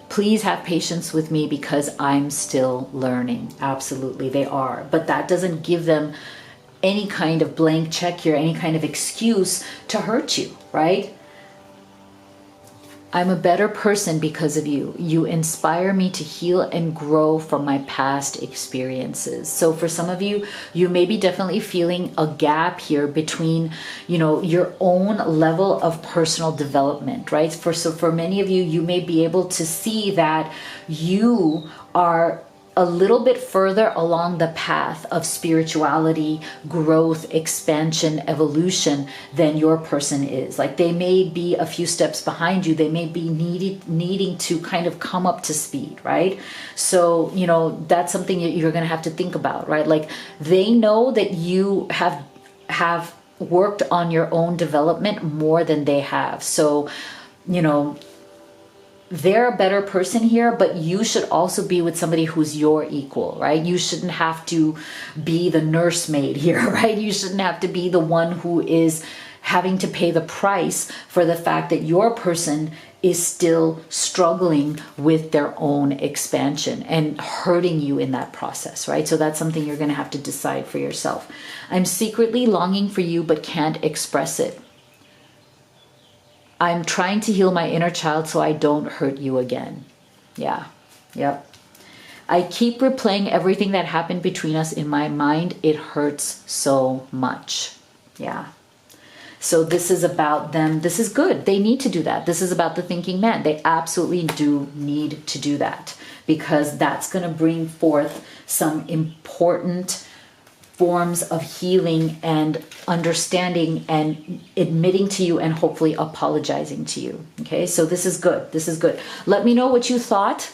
A: Please have patience with me because I'm still learning. Absolutely, they are. But that doesn't give them any kind of blank check here, any kind of excuse to hurt you, right? I'm a better person because of you. You inspire me to heal and grow from my past experiences. So for some of you, you may be definitely feeling a gap here between, your own level of personal development, right? So for many of you, you may be able to see that you are a little bit further along the path of spirituality, growth, expansion, evolution than your person is. Like they may be a few steps behind you. They may be needing to kind of come up to speed, right? So, that's something that you're going to have to think about, right? Like they know that you have worked on your own development more than they have. So, they're a better person here, but you should also be with somebody who's your equal, right? You shouldn't have to be the nursemaid here, right? You shouldn't have to be the one who is having to pay the price for the fact that your person is still struggling with their own expansion and hurting you in that process, right? So that's something you're going to have to decide for yourself. I'm secretly longing for you, but can't express it. I'm trying to heal my inner child so I don't hurt you again. Yeah. Yep. I keep replaying everything that happened between us in my mind. It hurts so much. Yeah. So this is about them. This is good. They need to do that. This is about the thinking man. They absolutely do need to do that, because that's going to bring forth some important forms of healing and understanding and admitting to you and hopefully apologizing to you. Okay, so this is good. This is good. Let me know what you thought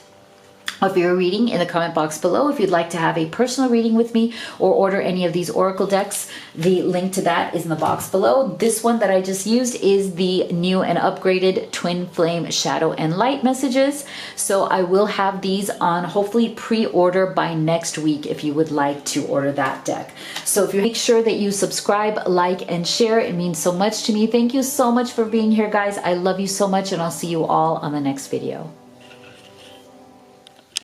A: of your reading in the comment box below. If you'd like to have a personal reading with me or order any of these oracle decks, the link to that is in the box below. This one that I just used is the new and upgraded Twin Flame Shadow and Light messages. So I will have these on hopefully pre-order by next week if you would like to order that deck. So if you make sure that you subscribe, like, and share, it means so much to me. Thank you so much for being here, guys. I love you so much, and I'll see you all on the next video.